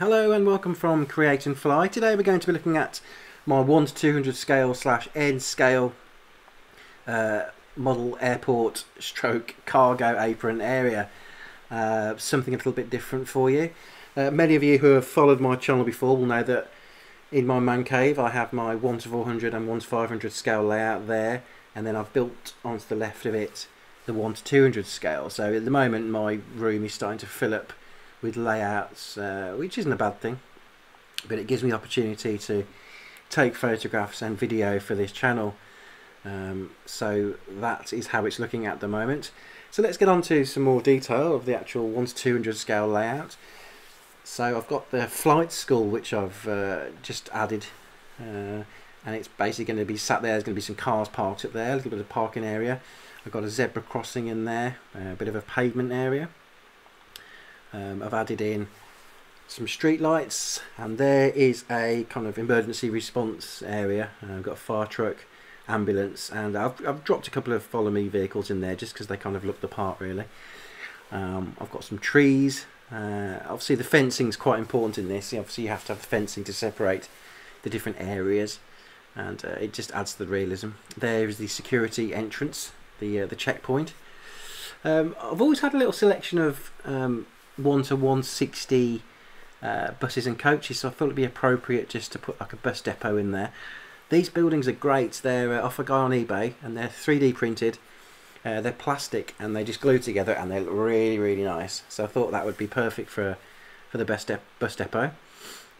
Hello and welcome from Create and Fly. Today we're going to be looking at my 1 to 200 scale / N scale model airport stroke cargo apron area. Something a little bit different for you. Many of you who have followed my channel before will know that in my man cave I have my 1 to 400 and 1 to 500 scale layout there, and then I've built onto the left of it the 1 to 200 scale. So at the moment my room is starting to fill up with layouts, which isn't a bad thing, but it gives me the opportunity to take photographs and video for this channel. So that is how it's looking at the moment. So let's get on to some more detail of the actual 1 to 200 scale layout. So I've got the flight school, which I've just added, and it's basically going to be sat there. There's going to be some cars parked up there, a little bit of parking area. I've got a zebra crossing in there, a bit of a pavement area. I've added in some street lights, and there is a kind of emergency response area. I've got a fire truck, ambulance, and I've dropped a couple of follow me vehicles in there just because they kind of look the part, really. I've got some trees. Obviously the fencing is quite important in this. Obviously you have to have the fencing to separate the different areas, and it just adds to the realism. There is the security entrance, the checkpoint. I've always had a little selection of 1 to 160 buses and coaches, so I thought it'd be appropriate just to put like a bus depot in there. These buildings are great. They're off a guy on eBay, and they're 3D printed. They're plastic and they just glue together, and they look really nice. So I thought that would be perfect for the bus depot.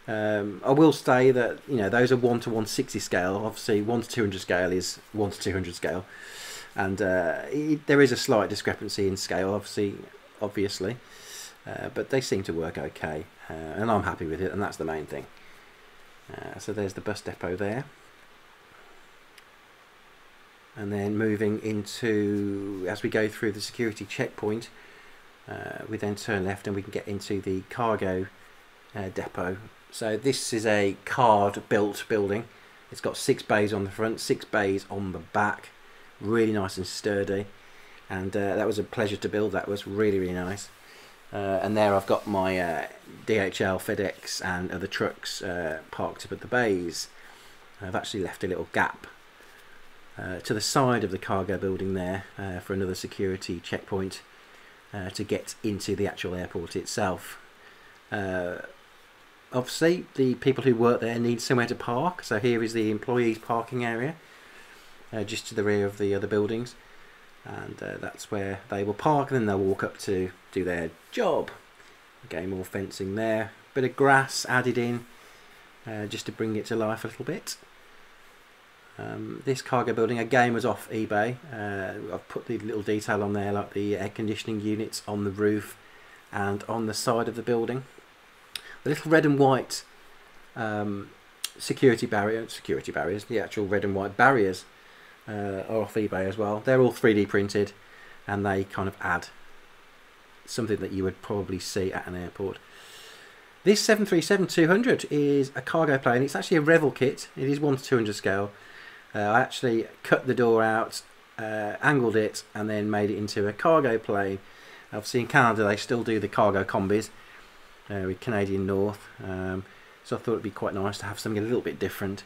I will say that, you know, those are 1 to 160 scale. Obviously 1 to 200 scale is 1 to 200 scale, and there is a slight discrepancy in scale, obviously. But they seem to work okay, and I'm happy with it, and that's the main thing. So there's the bus depot there, and then moving into, as we go through the security checkpoint, we then turn left and we can get into the cargo depot. So this is a card built building. It's got 6 bays on the front, 6 bays on the back, really nice and sturdy, and that was a pleasure to build. That was really nice. And there I've got my DHL, FedEx and other trucks parked up at the bays. I've actually left a little gap to the side of the cargo building there for another security checkpoint to get into the actual airport itself. Obviously the people who work there need somewhere to park, so here is the employees parking area just to the rear of the other buildings, and that's where they will park, and then they'll walk up to do their job. Again, more fencing there, bit of grass added in just to bring it to life a little bit. This cargo building again was off eBay. I've put the little detail on there, like the air conditioning units on the roof and on the side of the building. The little red and white security barriers, the actual red and white barriers are off eBay as well. They're all 3D printed, and they kind of add something that you would probably see at an airport. This 737-200 is a cargo plane. It's actually a Revel kit. It is 1 to 200 scale. I actually cut the door out, angled it, and then made it into a cargo plane. Obviously in Canada they still do the cargo combis with Canadian North, so I thought it'd be quite nice to have something a little bit different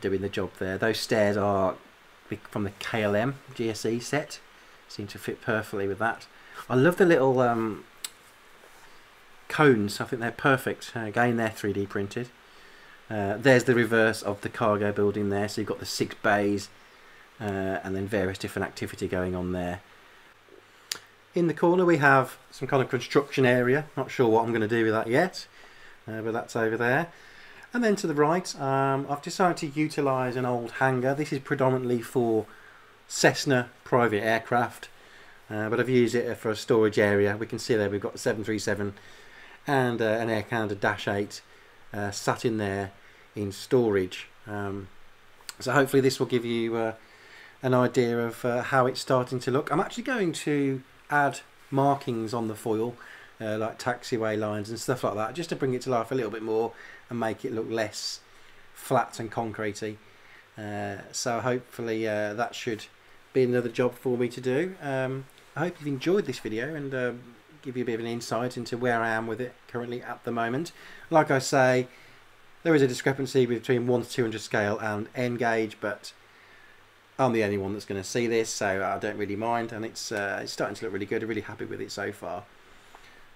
doing the job there. Those stairs are from the KLM GSE set, seem to fit perfectly with that. I love the little cones. I think they're perfect. Again, they're 3D printed. There's the reverse of the cargo building there, so you've got the 6 bays and then various different activity going on there. In the corner we have some kind of construction area. Not sure what I'm going to do with that yet, but that's over there. And then to the right, I've decided to utilise an old hangar. This is predominantly for Cessna private aircraft, but I've used it for a storage area. We can see there we've got the 737 and an Air Canada -8 sat in there in storage. So hopefully this will give you an idea of how it's starting to look. I'm actually going to add markings on the foil, like taxiway lines and stuff like that, just to bring it to life a little bit more and make it look less flat and concretey. So hopefully that should be another job for me to do. I hope you've enjoyed this video, and give you a bit of an insight into where I am with it currently at the moment. Like I say, there is a discrepancy between 1 to 200 scale and N gauge, but I'm the only one that's going to see this, so I don't really mind, and it's starting to look really good. I'm really happy with it so far.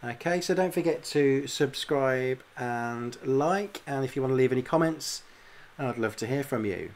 Okay, so don't forget to subscribe and like, and if you want to leave any comments, I'd love to hear from you.